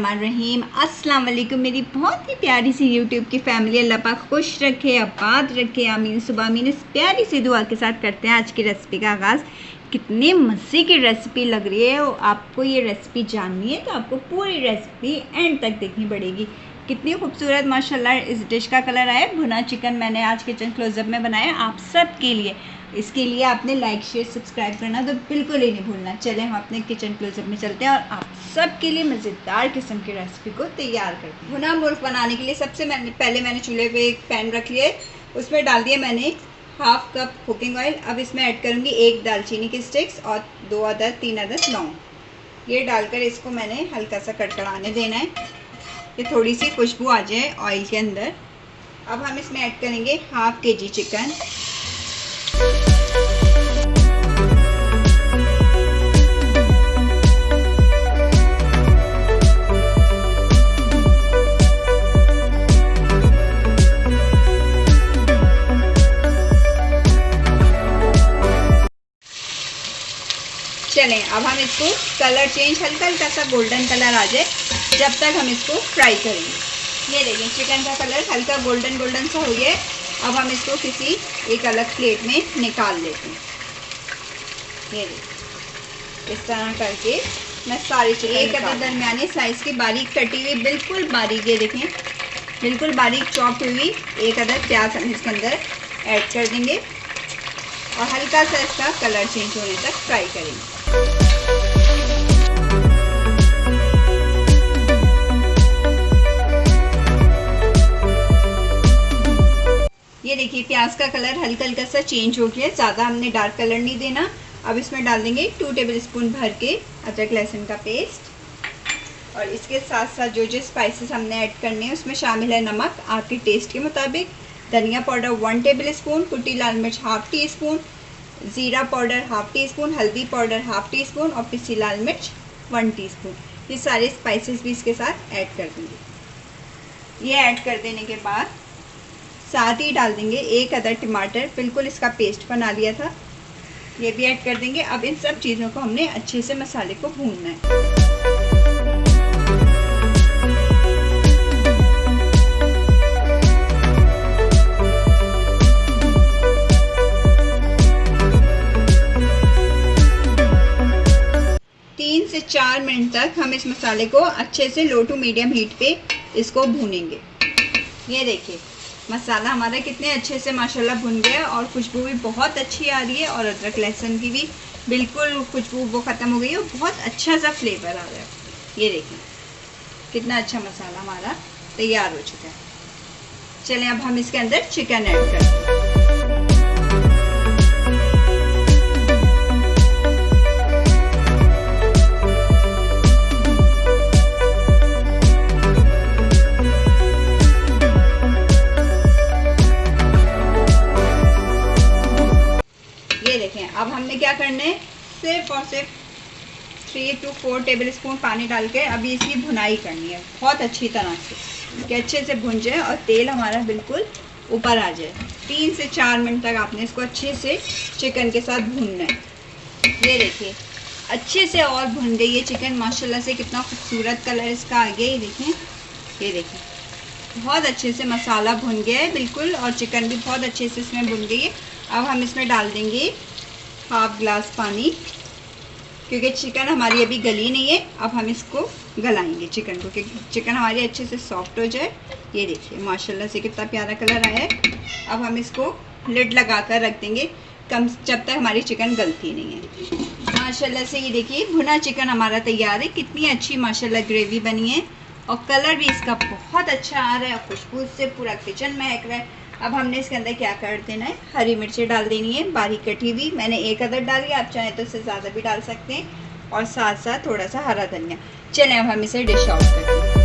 बिस्मिल्लाहिर्रहमानिर्रहीम। अस्सलाम वालेकुम मेरी बहुत ही प्यारी सी यूट्यूब की फैमिली। अल्लाह पाक खुश रखे, आबाद रखे, आमीन सुबह आमीन। इस प्यारी सी दुआ के साथ करते हैं आज की रेसिपी का आगाज़। कितने मज़े की रेसिपी लग रही है। और आपको ये रेसिपी जाननी है तो आपको पूरी रेसिपी एंड तक देखनी पड़ेगी। कितनी खूबसूरत माशाल्लाह इस डिश का कलर आया। भुना चिकन मैंने आज किचन क्लोजअप में बनाया आप सब के लिए। इसके लिए आपने लाइक शेयर सब्सक्राइब करना तो बिल्कुल ही नहीं भूलना। चलें हम अपने किचन क्लोजअप में चलते हैं और आप सब के लिए मज़ेदार किस्म की रेसिपी को तैयार करते हैं। भुना मुर्ग बनाने के लिए सबसे पहले मैंने चूल्हे पे एक पैन रख लिया है। उसमें डाल दिया मैंने हाफ कप कुकिंग ऑयल। अब इसमें ऐड करूँगी 1 दालचीनी की स्टिक्स और 3 अदद लौंग। ये डालकर इसको मैंने हल्का सा कड़कड़ाने देना है कि थोड़ी सी खुशबू आ जाए ऑयल के अंदर। अब हम इसमें ऐड करेंगे हाफ केजी चिकन। चलें अब हम इसको कलर चेंज हल्का हल्का सा गोल्डन कलर आ जाए जब तक हम इसको फ्राई करेंगे। ये देखिए चिकन का कलर हल्का गोल्डन गोल्डन सा हो गया। अब हम इसको किसी एक अलग प्लेट में निकाल लेते हैं। ये देखिए इस तरह करके मैं सारी चिकन एक अदद दरमियाने साइज़ की बारीक कटी हुई बिल्कुल बारीक, ये देखें बिल्कुल बारीक चॉप हुई 1 अदद प्याज हम इसके अंदर ऐड कर देंगे और हल्का सा इसका कलर चेंज होने तक फ्राई करेंगे। ये देखिए प्याज का कलर हल्का हल्का सा चेंज हो गया। ज़्यादा हमने डार्क कलर नहीं देना। अब इसमें डाल देंगे 2 टेबलस्पून भर के अदरक लहसुन का पेस्ट और इसके साथ साथ जो स्पाइसेस हमने ऐड करने हैं उसमें शामिल है नमक आपके टेस्ट के मुताबिक, धनिया पाउडर 1 टेबलस्पून, कुटी लाल मिर्च हाफ टी स्पून, ज़ीरा पाउडर हाफ टी स्पून, हल्दी पाउडर हाफ टी स्पून और पिसी लाल मिर्च 1 टीस्पून। ये सारे स्पाइसेस भी इसके साथ ऐड कर देंगे। ये ऐड कर देने के बाद साथ ही डाल देंगे 1 अदद टमाटर, बिल्कुल इसका पेस्ट बना लिया था, ये भी ऐड कर देंगे। अब इन सब चीज़ों को हमने अच्छे से मसाले को भूनना है। से 4 मिनट तक हम इस मसाले को अच्छे से लो टू मीडियम हीट पे इसको भूनेंगे। ये देखिए मसाला हमारा कितने अच्छे से माशाल्लाह भुन गया और खुशबू भी बहुत अच्छी आ रही है और अदरक लहसुन की भी बिल्कुल खुशबू वो ख़त्म हो गई है और बहुत अच्छा सा फ्लेवर आ रहा है। ये देखिए कितना अच्छा मसाला हमारा तैयार हो चुका है। चलें अब हम इसके अंदर चिकन ऐड करते हैं। अब हमने क्या करना है सिर्फ और सिर्फ 3 to 4 टेबलस्पून पानी डाल के अभी इसकी भुनाई करनी है बहुत अच्छी तरह से कि अच्छे से भुन जाए और तेल हमारा बिल्कुल ऊपर आ जाए। 3 से 4 मिनट तक आपने इसको अच्छे से चिकन के साथ भूनना है। ये देखिए अच्छे से और भुन गई है चिकन माशाल्लाह से, कितना खूबसूरत कलर इसका आ गया। ये देखिए बहुत अच्छे से मसाला भुन गया है बिल्कुल और चिकन भी बहुत अच्छे से इसमें भुन गई है। अब हम इसमें डाल देंगे हाफ ग्लास पानी क्योंकि चिकन हमारी अभी गली नहीं है। अब हम इसको गलाएंगे चिकन को क्योंकि चिकन हमारी अच्छे से सॉफ्ट हो जाए। ये देखिए माशाल्लाह से कितना प्यारा कलर आया है। अब हम इसको लिड लगा कर रख देंगे जब तक हमारी चिकन गलती नहीं है। माशाल्लाह से ये देखिए भुना चिकन हमारा तैयार है। कितनी अच्छी माशाल्लाह ग्रेवी बनी है और कलर भी इसका बहुत अच्छा आ रहा है। खुशबू से पूरा किचन महक रहा है। अब हमने इसके अंदर क्या कर देना है, हरी मिर्चें डाल देनी है बारीक कटी हुई। मैंने 1 अदद डाली, आप चाहें तो इससे ज़्यादा भी डाल सकते हैं और साथ साथ थोड़ा सा हरा धनिया। चलें अब हम इसे डिश आउट करते हैं।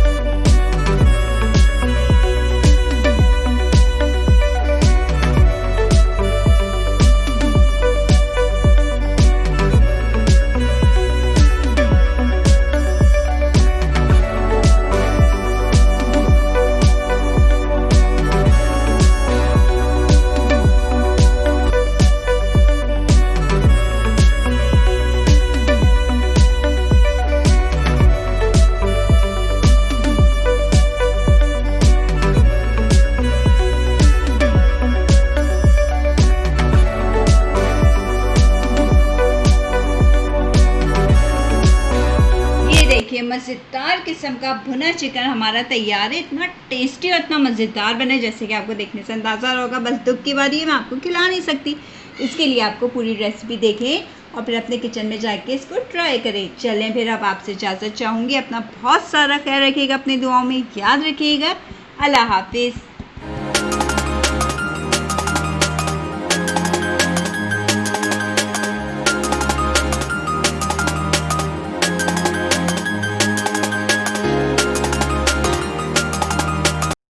मज़ेदार किस्म का भुना चिकन हमारा तैयार है। इतना टेस्टी और इतना मज़ेदार बना है, जैसे कि आपको देखने से अंदाज़ा होगा। बस दुख की बात ये मैं आपको खिला नहीं सकती, इसके लिए आपको पूरी रेसिपी देखें और फिर अपने किचन में जाके इसको ट्राई करें। चलें फिर, अब आपसे इजाज़त चाहूँगी। अपना बहुत सारा ख्याल रखिएगा, अपनी दुआओं में याद रखिएगा। अल्लाह हाफिज़।